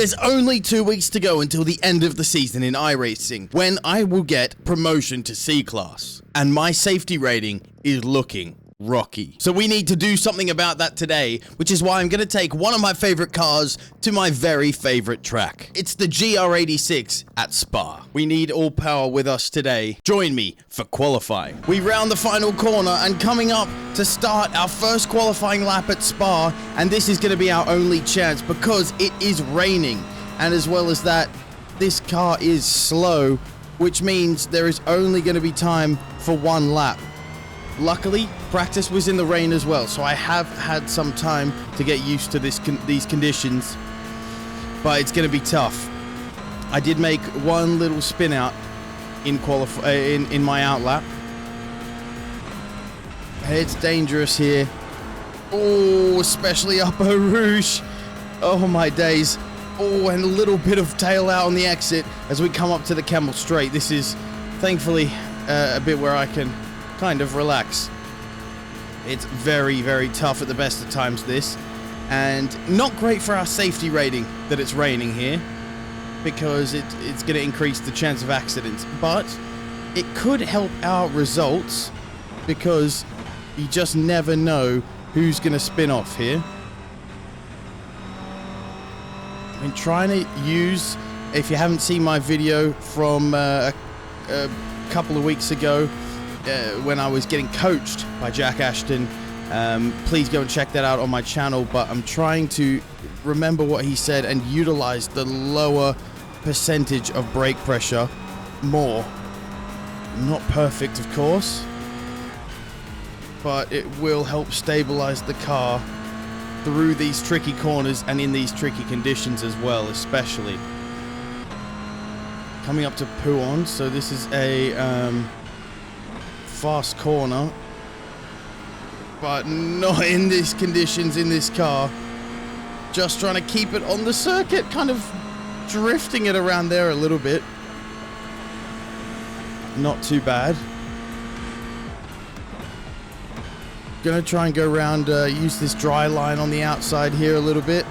There's only 2 weeks to go until the end of the season in iRacing, when I will get promotion to C-Class. And my safety rating is looking rocky. So we need to do something about that today, which is why I'm going to take one of my favorite cars to my very favorite track. It's the GR86 at Spa. We need all power with us today. Join me for qualifying. We round the final corner and coming up to start our first qualifying lap at Spa, and this is going to be our only chance because it is raining, and as well as that, this car is slow, which means there is only going to be time for one lap. Luckily, practice was in the rain as well, so I have had some time to get used to these conditions, but it's going to be tough. I did make one little spin out in my outlap. It's dangerous here. Oh, especially up Eau Rouge. Oh my days. Oh, and a little bit of tail out on the exit as we come up to the Kemmel Straight. This is thankfully a bit where I can kind of relax. It's very, very tough at the best of times, this, and not great for our safety rating that it's raining here, because it's going to increase the chance of accidents, but it could help our results because you just never know who's going to spin off here. I've been trying to use, if you haven't seen my video from a couple of weeks ago, when I was getting coached by Jack Ashton, please go and check that out on my channel, but I'm trying to remember what he said and utilize the lower percentage of brake pressure more. Not perfect, of course, but it will help stabilize the car through these tricky corners and in these tricky conditions as well, especially. Coming up to Pouhon, so this is a fast corner, but not in these conditions in this car. Just trying to keep it on the circuit, kind of drifting it around there a little bit. Not too bad. Gonna try and go around, use this dry line on the outside here a little bit.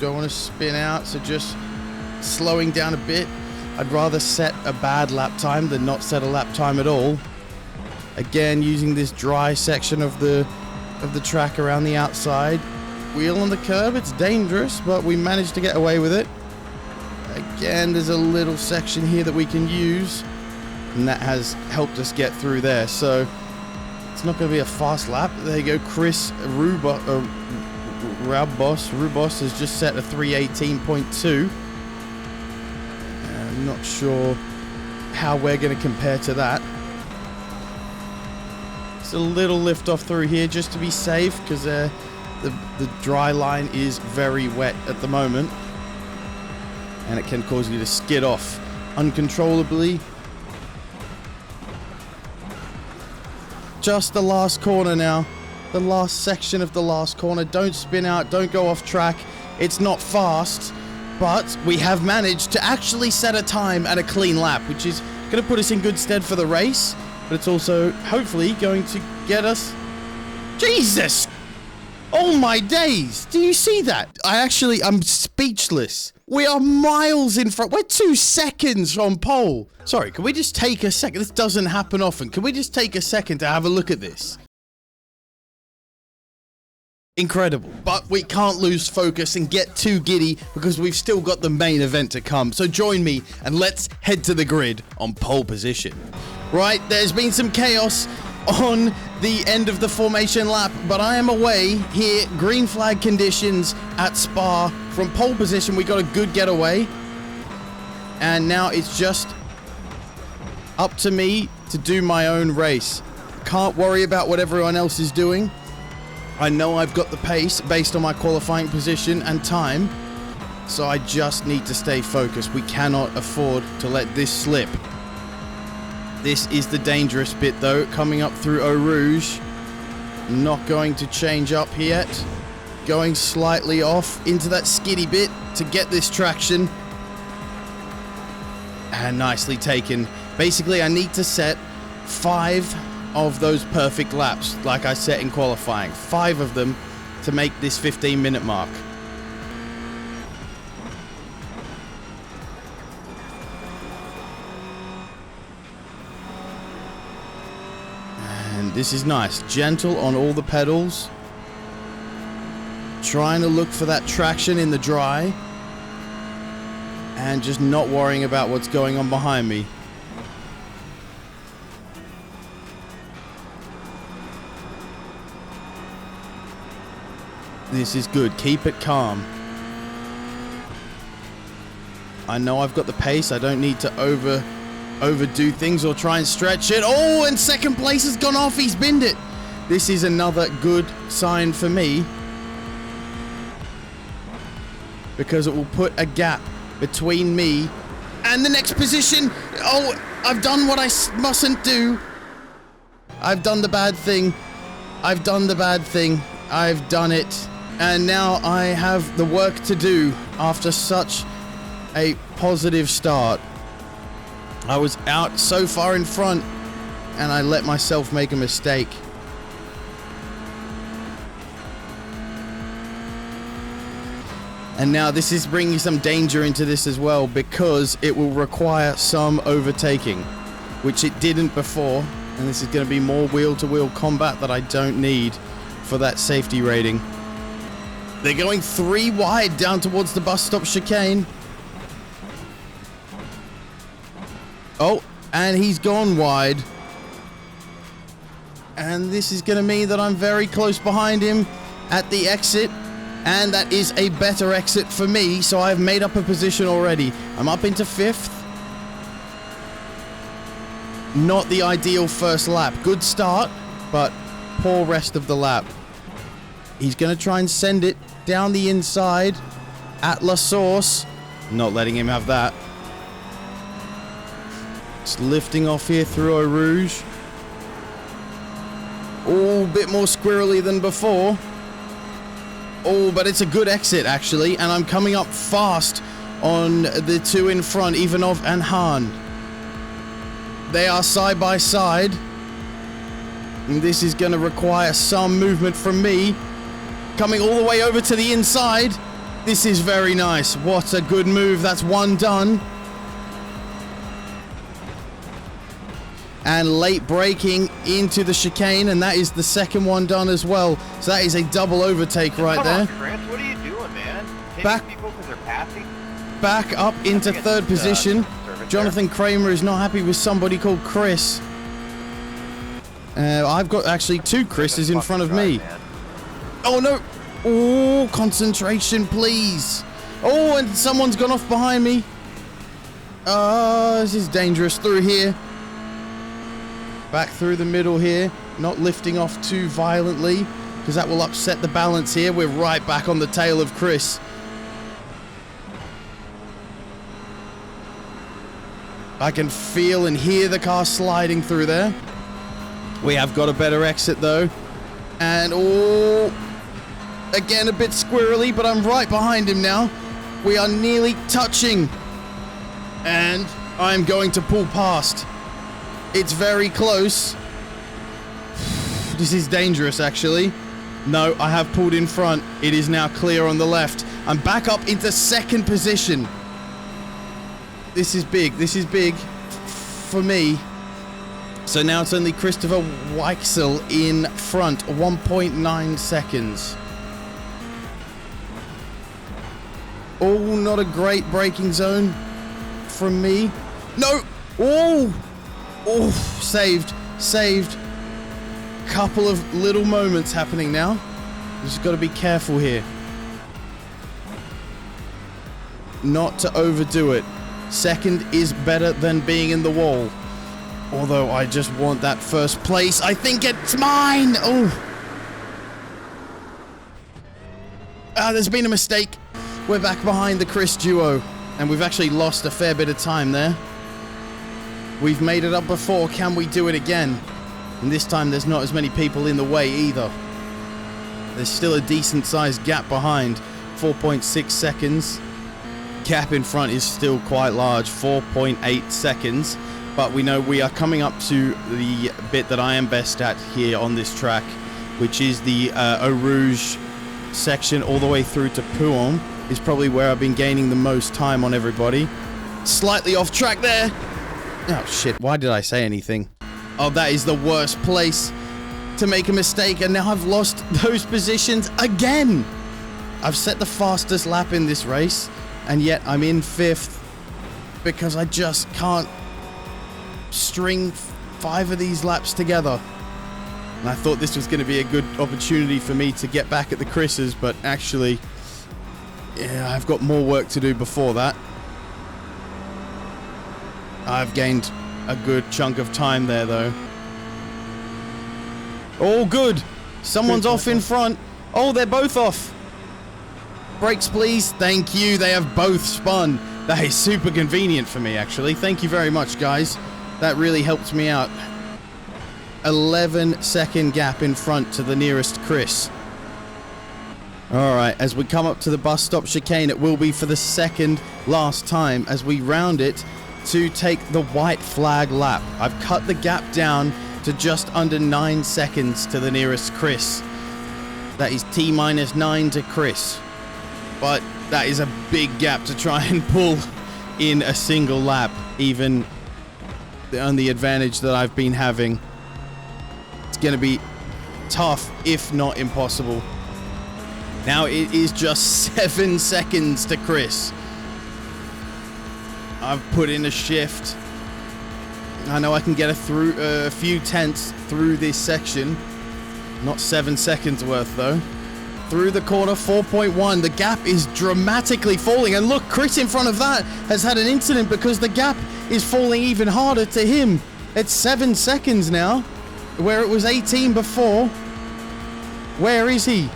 Don't want to spin out, so just slowing down a bit. I'd rather set a bad lap time than not set a lap time at all. Again, using this dry section of the track around the outside. Wheel on the curb, it's dangerous, but we managed to get away with it. Again, there's a little section here that we can use, and that has helped us get through there. So it's not going to be a fast lap. There you go, Chris Rubos has just set a 3:18.2. I'm not sure how we're going to compare to that. It's a little lift off through here just to be safe, because the dry line is very wet at the moment, and it can cause you to skid off uncontrollably. Just the last corner now, the last section of the last corner. Don't spin out, don't go off track. It's not fast, but we have managed to actually set a time and a clean lap, which is going to put us in good stead for the race, but it's also hopefully going to get us... Jesus! Oh my days! Do you see that? I'm speechless. We are miles in front. We're 2 seconds from pole. Sorry, can we just take a second? This doesn't happen often. Can we just take a second to have a look at this? Incredible. But we can't lose focus and get too giddy, because we've still got the main event to come. So join me and let's head to the grid on pole position. Right, there's been some chaos on the end of the formation lap, but I am away here. Green flag conditions at Spa. From pole position, we got a good getaway, and now it's just up to me to do my own race. Can't worry about what everyone else is doing. I know I've got the pace based on my qualifying position and time, so I just need to stay focused. We cannot afford to let this slip. This is the dangerous bit though, coming up through Eau Rouge. Not going to change up yet. Going slightly off into that skiddy bit to get this traction. And nicely taken. Basically, I need to set 5 of those perfect laps like I set in qualifying. 5 of them to make this 15-minute mark. movement. This is nice. Gentle on all the pedals. Trying to look for that traction in the dry. And just not worrying about what's going on behind me. This is good. Keep it calm. I know I've got the pace. I don't need to overdo things or try and stretch it. Oh, and second place has gone off. He's binned it. This is another good sign for me, because it will put a gap between me and the next position. Oh, I've done what I mustn't do. I've done the bad thing. I've done the bad thing. I've done it. And now I have the work to do after such a positive start. I was out so far in front and I let myself make a mistake. And now this is bringing some danger into this as well, because it will require some overtaking, which it didn't before. And this is going to be more wheel-to-wheel combat that I don't need for that safety rating. They're going 3 wide down towards the bus stop chicane. Oh, and he's gone wide. And this is going to mean that I'm very close behind him at the exit. And that is a better exit for me, so I've made up a position already. I'm up into 5th. Not the ideal first lap. Good start, but poor rest of the lap. He's going to try and send it down the inside at La Source. Not letting him have that. It's lifting off here through Eau Rouge. Oh, a bit more squirrely than before. Oh, but it's a good exit, actually. And I'm coming up fast on the 2 in front, Ivanov and Hahn. They are side by side. And this is going to require some movement from me. Coming all the way over to the inside. This is very nice. What a good move. That's one done. And late braking into the chicane, and that is the second one done as well. So that is a double overtake right there. Come on, Chris, what are you doing, man? Back people because they're passing? Back up into 3rd position. Jonathan Kramer is not happy with somebody called Chris. I've got actually 2 Chris's in front of me. Man. Oh no! Oh, concentration, please. Oh, and someone's gone off behind me. This is dangerous through here. Back through the middle here. Not lifting off too violently, because that will upset the balance here. We're right back on the tail of Chris. I can feel and hear the car sliding through there. We have got a better exit though. And oh, again a bit squirrely, but I'm right behind him now. We are nearly touching. And I'm going to pull past. It's very close. This is dangerous, actually. No, I have pulled in front. It is now clear on the left. I'm back up into 2nd position. This is big. This is big for me. So now it's only Christopher Weichsel in front. 1.9 seconds. Oh, not a great braking zone from me. No! Oh! Oh, saved. Saved. Couple of little moments happening now. Just got to be careful here. Not to overdo it. 2nd is better than being in the wall. Although I just want that 1st place. I think it's mine! Oh. There's been a mistake. We're back behind the Chris duo. And we've actually lost a fair bit of time there. We've made it up before. Can we do it again? And this time there's not as many people in the way either. There's still a decent sized gap behind. 4.6 seconds. Gap in front is still quite large. 4.8 seconds. But we know we are coming up to the bit that I am best at here on this track, which is the Eau Rouge section all the way through to Pouhon. Is probably where I've been gaining the most time on everybody. Slightly off track there. Oh shit, why did I say anything? Oh, that is the worst place to make a mistake, and now I've lost those positions again. I've set the fastest lap in this race, and yet I'm in 5th because I just can't string 5 of these laps together. And I thought this was going to be a good opportunity for me to get back at the Chris's, but actually, yeah, I've got more work to do before that. I've gained a good chunk of time there, though. All good. Someone's off in front. Oh, they're both off. Brakes, please. Thank you. They have both spun. That is super convenient for me, actually. Thank you very much, guys. That really helped me out. 11-second gap in front to the nearest Chris. Alright, as we come up to the bus stop chicane, it will be for the second last time as we round it to take the white flag lap. I've cut the gap down to just under 9 seconds to the nearest Chris. That is T-9 to Chris. But that is a big gap to try and pull in a single lap, even on the advantage that I've been having. It's going to be tough, if not impossible. Now it is just 7 seconds to Chris. I've put in a shift. I know I can get a few tenths through this section. Not 7 seconds worth, though. Through the corner, 4.1. The gap is dramatically falling. And look, Chris in front of that has had an incident because the gap is falling even harder to him. It's 7 seconds now, where it was 18 before. Where is he?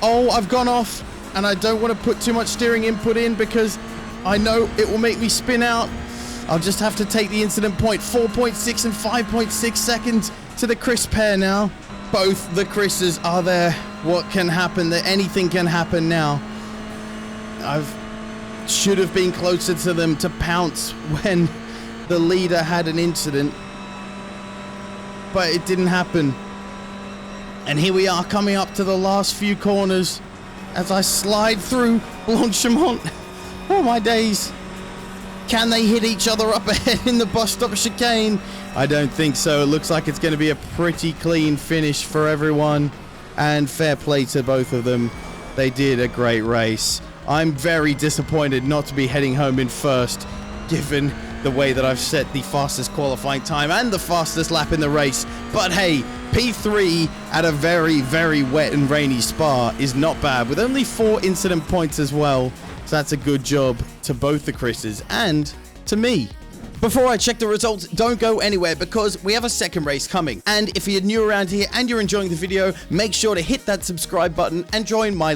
Oh, I've gone off, and I don't want to put too much steering input in because I know it will make me spin out. I'll just have to take the incident point. 4.6 and 5.6 seconds to the Chris pair now. Both the Chris's are there. What can happen? Anything can happen now. Should have been closer to them to pounce when the leader had an incident. But it didn't happen. And here we are coming up to the last few corners as I slide through Blanchimont. Oh my days. Can they hit each other up ahead in the bus stop chicane? I don't think so. It looks like it's going to be a pretty clean finish for everyone. And fair play to both of them. They did a great race. I'm very disappointed not to be heading home in first, given the way that I've set the fastest qualifying time and the fastest lap in the race. But hey, P3 at a very, very wet and rainy Spa is not bad, with only 4 incident points as well. So that's a good job to both the Chris's and to me. Before I check the results, don't go anywhere because we have a second race coming. And if you're new around here and you're enjoying the video, make sure to hit that subscribe button and join my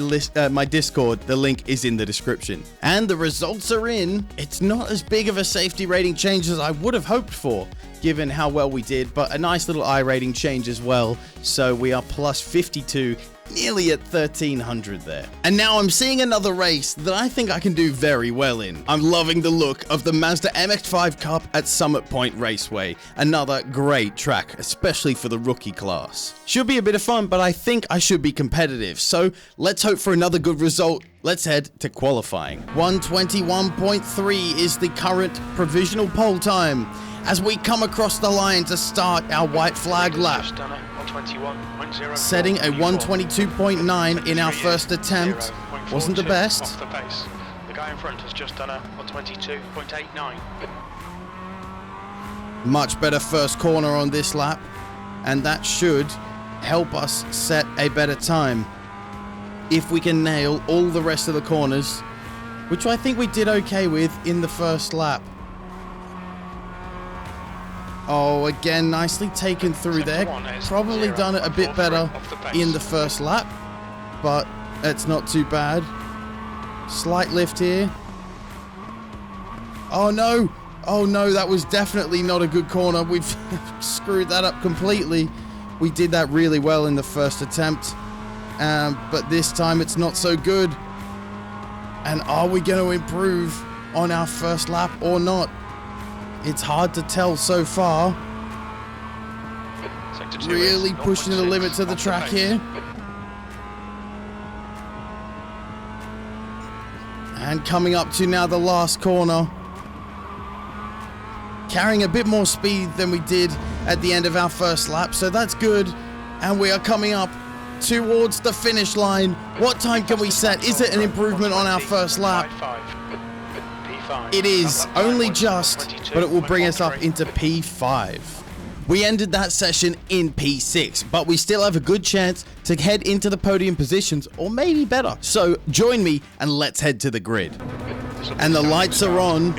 Discord. The link is in the description. And the results are in. It's not as big of a safety rating change as I would have hoped for, given how well we did, but a nice little I rating change as well. So we are plus 52, nearly at 1300 there. And now I'm seeing another race that I think I can do very well in. I'm loving the look of the Mazda MX-5 Cup at Summit Point Raceway. Another great track, especially for the rookie class. Should be a bit of fun, but I think I should be competitive. So let's hope for another good result. Let's head to qualifying. 121.3 is the current provisional pole time as we come across the line to start our white flag lap. Setting a 122.9 in our first attempt. Wasn't the best. Off the pace. The guy in front has just done a 122.89. Much better first corner on this lap, and that should help us set a better time if we can nail all the rest of the corners, which I think we did okay with in the first lap. Oh, again, nicely taken through there. Probably done it a bit better in the first lap, but it's not too bad. Slight lift here. Oh no! Oh no, that was definitely not a good corner. We've screwed that up completely. We did that really well in the first attempt, but this time it's not so good. And are we going to improve on our first lap or not? It's hard to tell so far. Really pushing the limits of the track here. And coming up to now the last corner. Carrying a bit more speed than we did at the end of our first lap, so that's good. And we are coming up towards the finish line. What time can we set? Is it an improvement on our first lap? It is only just, but it will bring us up into P5. We ended that session in P6, but we still have a good chance to head into the podium positions, or maybe better. So join me and let's head to the grid. And the lights are on,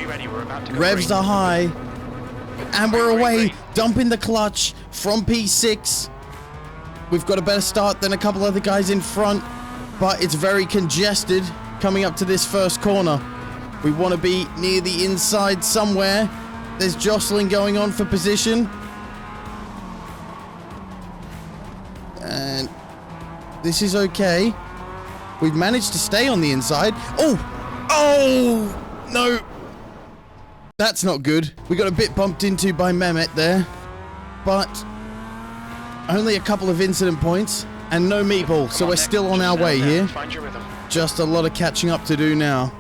revs are high, and we're away, dumping the clutch from P6. We've got a better start than a couple other guys in front, but it's very congested coming up to this first corner. We want to be near the inside somewhere. There's jostling going on for position. And this is okay. We've managed to stay on the inside. Oh, no. That's not good. We got a bit bumped into by Mehmet there, but only a couple of incident points and no meatball, so we're still on our way here. Just a lot of catching up to do now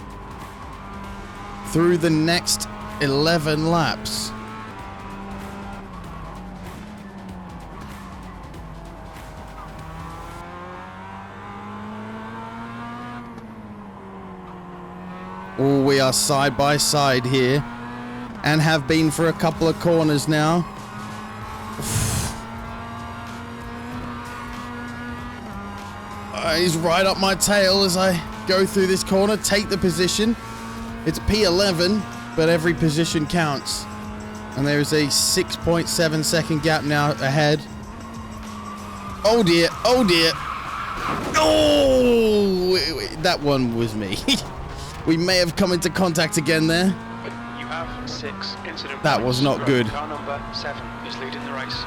through the next 11 laps. Oh, we are side by side here and have been for a couple of corners now. He's right up my tail as I go through this corner, take the position. It's P11, but every position counts. And there is a 6.7 second gap now ahead. Oh dear, oh dear. Oh, that one was me. We may have come into contact again there. You have 6 incident That was not good. Car number 7 is leading the race.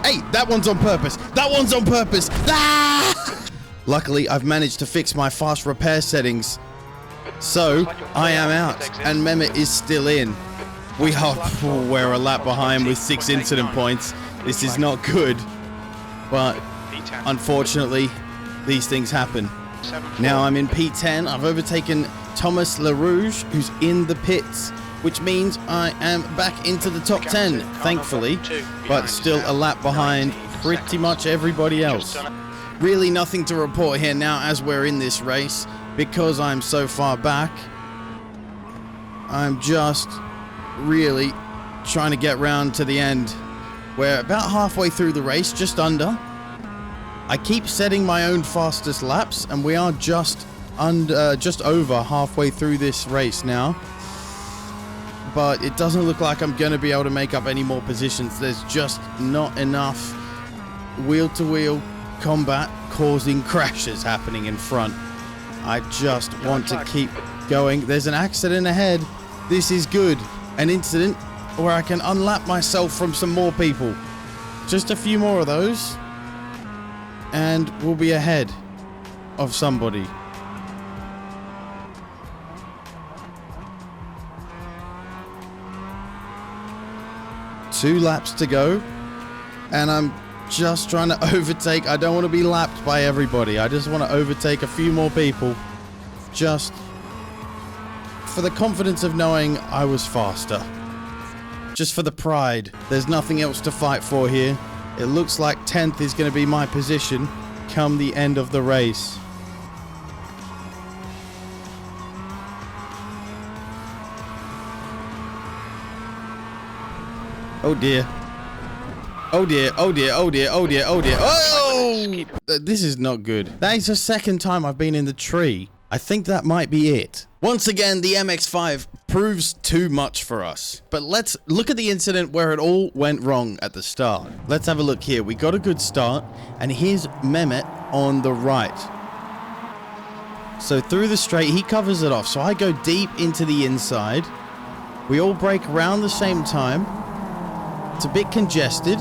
Hey, that one's on purpose. That one's on purpose. Ah! Luckily, I've managed to fix my fast repair settings. So, I am out, and Mehmet is still in. We're a lap behind with 6 incident points. This is not good. But, unfortunately, these things happen. Now I'm in P10. I've overtaken Thomas LaRouge, who's in the pits, which means I am back into the top 10, thankfully, but still a lap behind pretty much everybody else. Really nothing to report here now as we're in this race, because I'm so far back. I'm just really trying to get round to the end. We're about halfway through the race, just under. I keep setting my own fastest laps, and we are just over halfway through this race now. But it doesn't look like I'm going to be able to make up any more positions. There's just not enough wheel-to-wheel combat causing crashes happening in front. I just want to keep going. There's an accident ahead. This is good. An incident where I can unlap myself from some more people. Just a few more of those, and we'll be ahead of somebody. Two laps to go, and I'm just trying to overtake. I don't want to be lapped by everybody. I just want to overtake a few more people, just for the confidence of knowing I was faster. Just for the pride. There's nothing else to fight for here. It looks like 10th is going to be my position come the end of the race. Oh dear. Oh dear, oh dear, oh dear, oh dear, oh dear. Oh! This is not good. That is the second time I've been in the tree. I think that might be it. Once again, the MX-5 proves too much for us. But let's look at the incident where it all went wrong at the start. Let's have a look here. We got a good start, and here's Mehmet on the right. So through the straight, he covers it off. So I go deep into the inside. We all brake around the same time. It's a bit congested.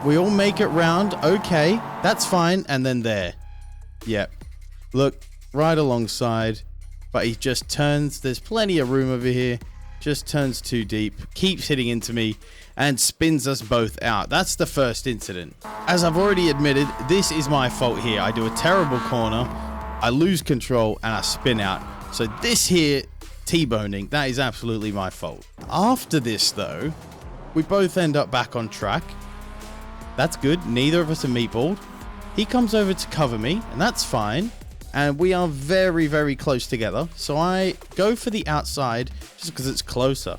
We all make it round. Okay, that's fine. And then there. Yep. Look, right alongside. But he just turns. There's plenty of room over here. Just turns too deep. Keeps hitting into me. And spins us both out. That's the first incident. As I've already admitted, this is my fault here. I do a terrible corner. I lose control and I spin out. So this here, T-boning, that is absolutely my fault. After this though, we both end up back on track. That's good. Neither of us are meatballed. He comes over to cover me, and that's fine. And we are very, very close together. So I go for the outside just because it's closer.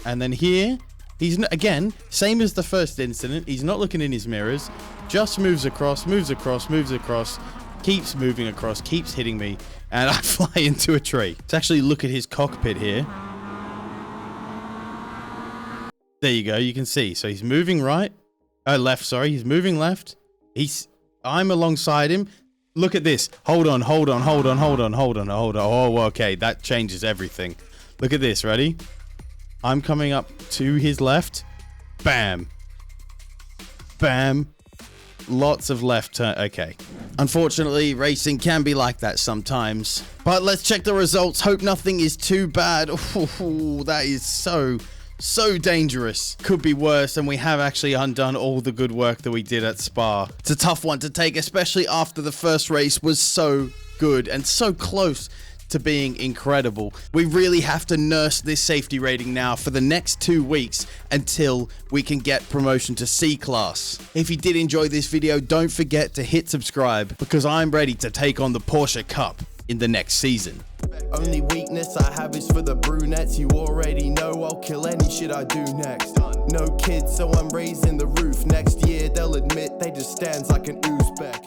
And then here, he's again, same as the first incident. He's not looking in his mirrors. Just moves across, moves across, moves across. Keeps moving across, keeps hitting me. And I fly into a tree. Let's actually look at his cockpit here. There you go, you can see. So he's moving left, sorry. He's moving left. I'm alongside him. Look at this. Hold on. Oh, okay, that changes everything. Look at this, ready? I'm coming up to his left. Bam. Bam. Lots of left turn. Okay. Unfortunately, racing can be like that sometimes. But let's check the results. Hope nothing is too bad. Ooh, that is so dangerous. Could be worse, and we have actually undone all the good work that we did at Spa. It's a tough one to take, especially after the first race was so good and so close to being incredible. We really have to nurse this safety rating now for the next 2 weeks until we can get promotion to C class. If you did enjoy this video, don't forget to hit subscribe because I'm ready to take on the Porsche Cup in the next season. Only weakness I have is for the brunettes. You already know I'll kill any shit I do next. No kids, so I'm raising the roof. Next year they'll admit they just stands like an Uzbek.